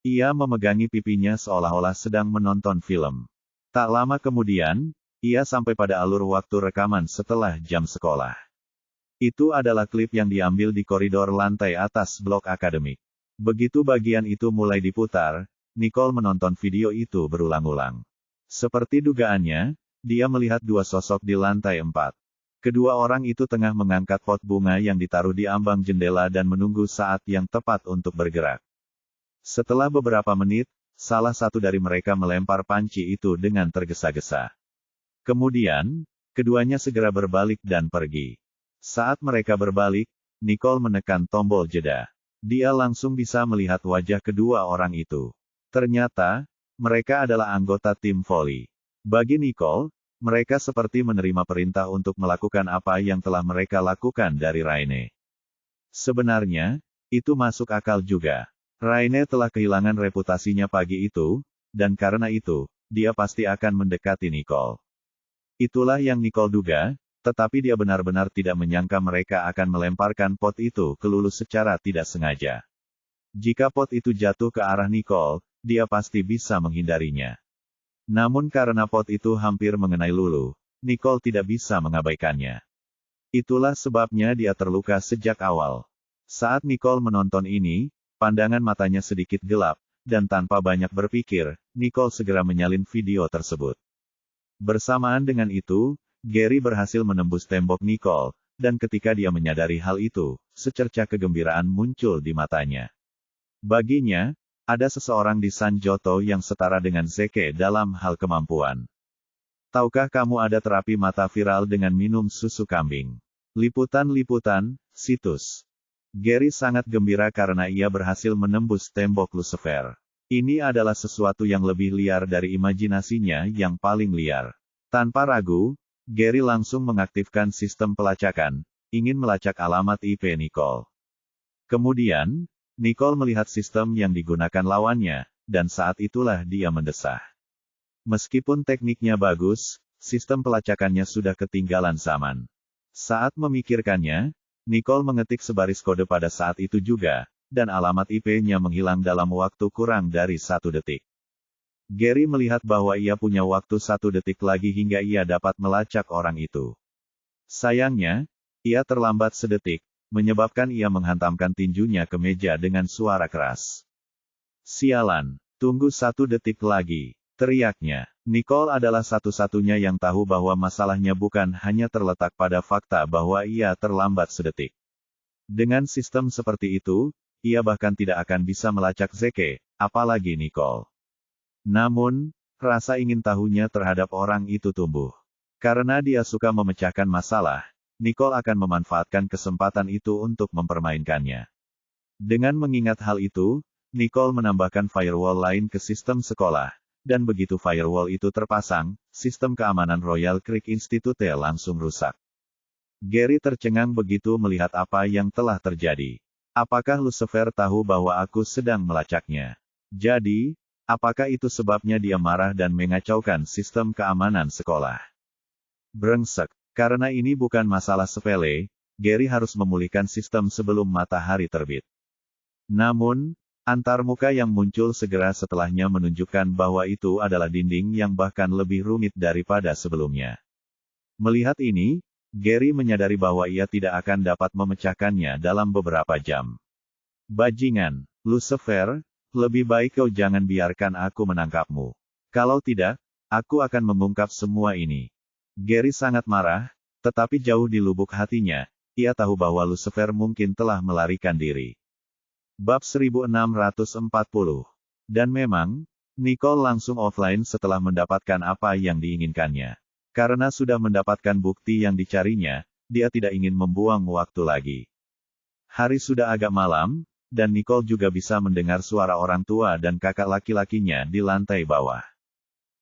Ia memegangi pipinya seolah-olah sedang menonton film. Tak lama kemudian, ia sampai pada alur waktu rekaman setelah jam sekolah. Itu adalah klip yang diambil di koridor lantai atas blok akademik. Begitu bagian itu mulai diputar, Nicole menonton video itu berulang-ulang. Seperti dugaannya, dia melihat dua sosok di lantai 4. Kedua orang itu tengah mengangkat pot bunga yang ditaruh di ambang jendela dan menunggu saat yang tepat untuk bergerak. Setelah beberapa menit, salah satu dari mereka melempar panci itu dengan tergesa-gesa. Kemudian, keduanya segera berbalik dan pergi. Saat mereka berbalik, Nicole menekan tombol jeda. Dia langsung bisa melihat wajah kedua orang itu. Ternyata, mereka adalah anggota tim voli. Bagi Nicole, mereka seperti menerima perintah untuk melakukan apa yang telah mereka lakukan dari Raine. Sebenarnya, itu masuk akal juga. Raine telah kehilangan reputasinya pagi itu, dan karena itu, dia pasti akan mendekati Nicole. Itulah yang Nicole duga, tetapi dia benar-benar tidak menyangka mereka akan melemparkan pot itu ke Lulu secara tidak sengaja. Jika pot itu jatuh ke arah Nicole, dia pasti bisa menghindarinya. Namun karena pot itu hampir mengenai Lulu, Nicole tidak bisa mengabaikannya. Itulah sebabnya dia terluka sejak awal. Saat Nicole menonton ini, pandangan matanya sedikit gelap, dan tanpa banyak berpikir, Nicole segera menyalin video tersebut. Bersamaan dengan itu, Gary berhasil menembus tembok Nicole, dan ketika dia menyadari hal itu, secercah kegembiraan muncul di matanya. Baginya, ada seseorang di Sanjoto yang setara dengan Zeke dalam hal kemampuan. Tahukah kamu ada terapi mata viral dengan minum susu kambing? Liputan-liputan, situs. Gary sangat gembira karena ia berhasil menembus tembok Lucifer. Ini adalah sesuatu yang lebih liar dari imajinasinya yang paling liar. Tanpa ragu, Gary langsung mengaktifkan sistem pelacakan, ingin melacak alamat IP Nicole. Kemudian, Nicole melihat sistem yang digunakan lawannya, dan saat itulah dia mendesah. Meskipun tekniknya bagus, sistem pelacakannya sudah ketinggalan zaman. Saat memikirkannya, Nicole mengetik sebaris kode pada saat itu juga, dan alamat IP-nya menghilang dalam waktu kurang dari 1 detik. Gary melihat bahwa ia punya waktu 1 detik lagi hingga ia dapat melacak orang itu. Sayangnya, ia terlambat sedetik, menyebabkan ia menghantamkan tinjunya ke meja dengan suara keras. Sialan, tunggu 1 detik lagi, teriaknya. Nicole adalah satu-satunya yang tahu bahwa masalahnya bukan hanya terletak pada fakta bahwa ia terlambat sedetik. Dengan sistem seperti itu, ia bahkan tidak akan bisa melacak Zeke, apalagi Nicole. Namun, rasa ingin tahunya terhadap orang itu tumbuh. Karena dia suka memecahkan masalah, Nicole akan memanfaatkan kesempatan itu untuk mempermainkannya. Dengan mengingat hal itu, Nicole menambahkan firewall lain ke sistem sekolah. Dan begitu firewall itu terpasang, sistem keamanan Royal Creek Institute langsung rusak. Gary tercengang begitu melihat apa yang telah terjadi. Apakah Lucifer tahu bahwa aku sedang melacaknya? Jadi, apakah itu sebabnya dia marah dan mengacaukan sistem keamanan sekolah? Brengsek, karena ini bukan masalah sepele, Gary harus memulihkan sistem sebelum matahari terbit. Namun, antarmuka yang muncul segera setelahnya menunjukkan bahwa itu adalah dinding yang bahkan lebih rumit daripada sebelumnya. Melihat ini, Gary menyadari bahwa ia tidak akan dapat memecahkannya dalam beberapa jam. Bajingan, Lucifer, lebih baik kau jangan biarkan aku menangkapmu. Kalau tidak, aku akan mengungkap semua ini. Gary sangat marah, tetapi jauh di lubuk hatinya, ia tahu bahwa Lucifer mungkin telah melarikan diri. Bab 1640. Dan memang, Nicole langsung offline setelah mendapatkan apa yang diinginkannya. Karena sudah mendapatkan bukti yang dicarinya, dia tidak ingin membuang waktu lagi. Hari sudah agak malam, dan Nicole juga bisa mendengar suara orang tua dan kakak laki-lakinya di lantai bawah.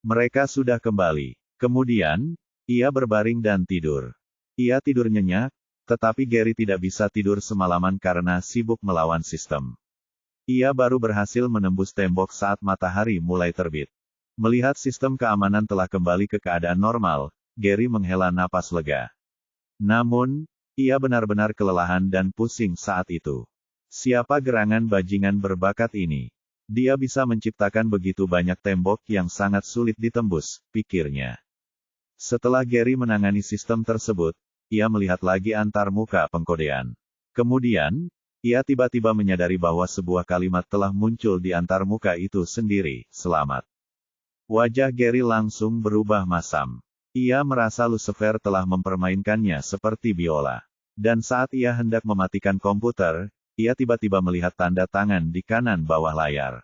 Mereka sudah kembali. Kemudian, ia berbaring dan tidur. Ia tidur nyenyak, tetapi Gary tidak bisa tidur semalaman karena sibuk melawan sistem. Ia baru berhasil menembus tembok saat matahari mulai terbit. Melihat sistem keamanan telah kembali ke keadaan normal, Gary menghela napas lega. Namun, ia benar-benar kelelahan dan pusing saat itu. Siapa gerangan bajingan berbakat ini? Dia bisa menciptakan begitu banyak tembok yang sangat sulit ditembus, pikirnya. Setelah Gary menangani sistem tersebut, ia melihat lagi antar muka pengkodean. Kemudian, ia tiba-tiba menyadari bahwa sebuah kalimat telah muncul di antar muka itu sendiri, selamat. Wajah Gary langsung berubah masam. Ia merasa Lucifer telah mempermainkannya seperti biola. Dan saat ia hendak mematikan komputer, ia tiba-tiba melihat tanda tangan di kanan bawah layar.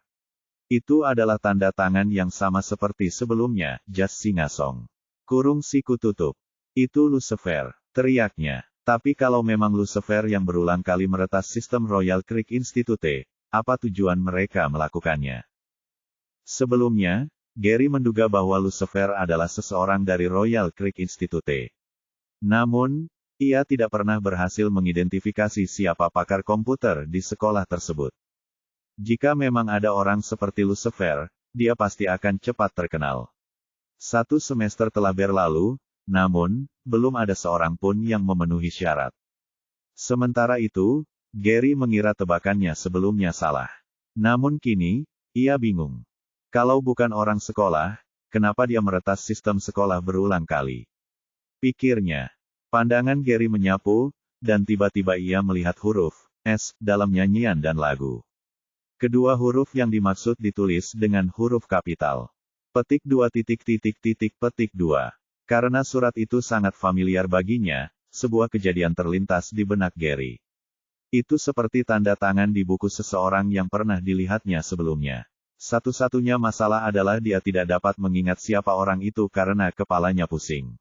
Itu adalah tanda tangan yang sama seperti sebelumnya, jas singasong. Kurung siku tutup. Itu Lucifer, teriaknya. Tapi kalau memang Lucifer yang berulang kali meretas sistem Royal Creek Institute, apa tujuan mereka melakukannya? Sebelumnya, Gary menduga bahwa Lucifer adalah seseorang dari Royal Creek Institute. Namun, ia tidak pernah berhasil mengidentifikasi siapa pakar komputer di sekolah tersebut. Jika memang ada orang seperti Lucifer, dia pasti akan cepat terkenal. 1 semester telah berlalu, namun, belum ada seorang pun yang memenuhi syarat. Sementara itu, Gary mengira tebakannya sebelumnya salah. Namun kini, ia bingung. Kalau bukan orang sekolah, kenapa dia meretas sistem sekolah berulang kali? Pikirnya. Pandangan Gary menyapu, dan tiba-tiba ia melihat huruf S dalam nyanyian dan lagu. Kedua huruf yang dimaksud ditulis dengan huruf kapital. Petik 2 petik 2. Karena surat itu sangat familiar baginya, sebuah kejadian terlintas di benak Gary. Itu seperti tanda tangan di buku seseorang yang pernah dilihatnya sebelumnya. Satu-satunya masalah adalah dia tidak dapat mengingat siapa orang itu karena kepalanya pusing.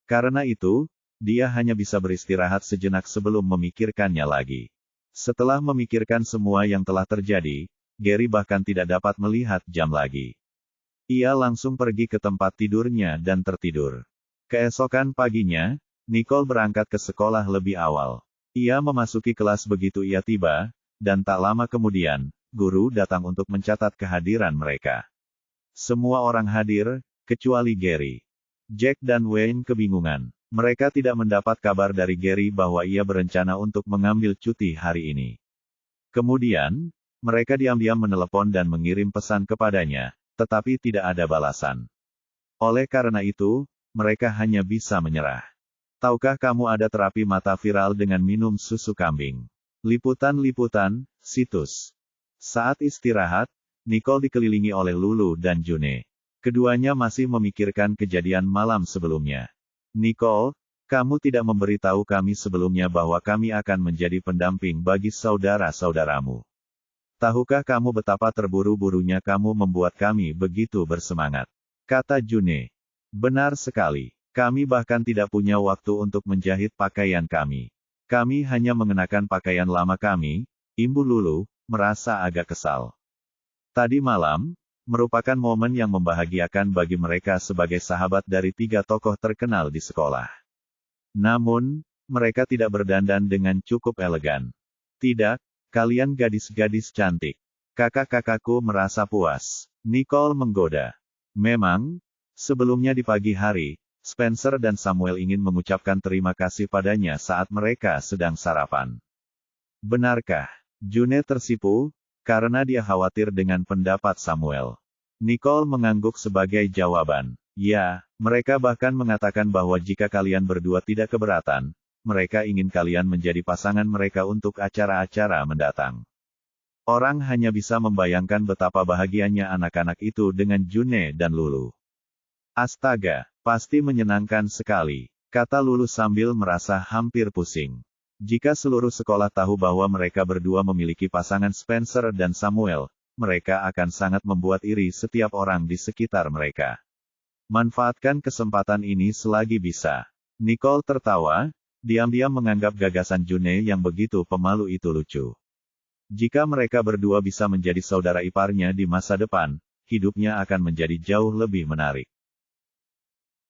Karena itu, dia hanya bisa beristirahat sejenak sebelum memikirkannya lagi. Setelah memikirkan semua yang telah terjadi, Gary bahkan tidak dapat melihat jam lagi. Ia langsung pergi ke tempat tidurnya dan tertidur. Keesokan paginya, Nicole berangkat ke sekolah lebih awal. Ia memasuki kelas begitu ia tiba, dan tak lama kemudian, guru datang untuk mencatat kehadiran mereka. Semua orang hadir, kecuali Gary. Jack dan Wayne kebingungan. Mereka tidak mendapat kabar dari Gary bahwa ia berencana untuk mengambil cuti hari ini. Kemudian, mereka diam-diam menelepon dan mengirim pesan kepadanya, tetapi tidak ada balasan. Oleh karena itu, mereka hanya bisa menyerah. Tahukah kamu ada terapi mata viral dengan minum susu kambing? Liputan-liputan, situs. Saat istirahat, Nicole dikelilingi oleh Lulu dan June. Keduanya masih memikirkan kejadian malam sebelumnya. Nicole, kamu tidak memberitahu kami sebelumnya bahwa kami akan menjadi pendamping bagi saudara-saudaramu. Tahukah kamu betapa terburu-burunya kamu membuat kami begitu bersemangat? Kata June. Benar sekali. Kami bahkan tidak punya waktu untuk menjahit pakaian kami. Kami hanya mengenakan pakaian lama kami, imbu Lulu, merasa agak kesal. Tadi malam, merupakan momen yang membahagiakan bagi mereka sebagai sahabat dari 3 tokoh terkenal di sekolah. Namun, mereka tidak berdandan dengan cukup elegan. Tidak, kalian gadis-gadis cantik. Kakak-kakakku merasa puas. Nicole menggoda. Memang, sebelumnya di pagi hari, Spencer dan Samuel ingin mengucapkan terima kasih padanya saat mereka sedang sarapan. Benarkah? June tersipu, karena dia khawatir dengan pendapat Samuel. Nicole mengangguk sebagai jawaban. Ya, mereka bahkan mengatakan bahwa jika kalian berdua tidak keberatan, mereka ingin kalian menjadi pasangan mereka untuk acara-acara mendatang. Orang hanya bisa membayangkan betapa bahagianya anak-anak itu dengan June dan Lulu. Astaga, pasti menyenangkan sekali, kata Lulu sambil merasa hampir pusing. Jika seluruh sekolah tahu bahwa mereka berdua memiliki pasangan Spencer dan Samuel, mereka akan sangat membuat iri setiap orang di sekitar mereka. Manfaatkan kesempatan ini selagi bisa. Nicole tertawa, diam-diam menganggap gagasan June yang begitu pemalu itu lucu. Jika mereka berdua bisa menjadi saudara iparnya di masa depan, hidupnya akan menjadi jauh lebih menarik.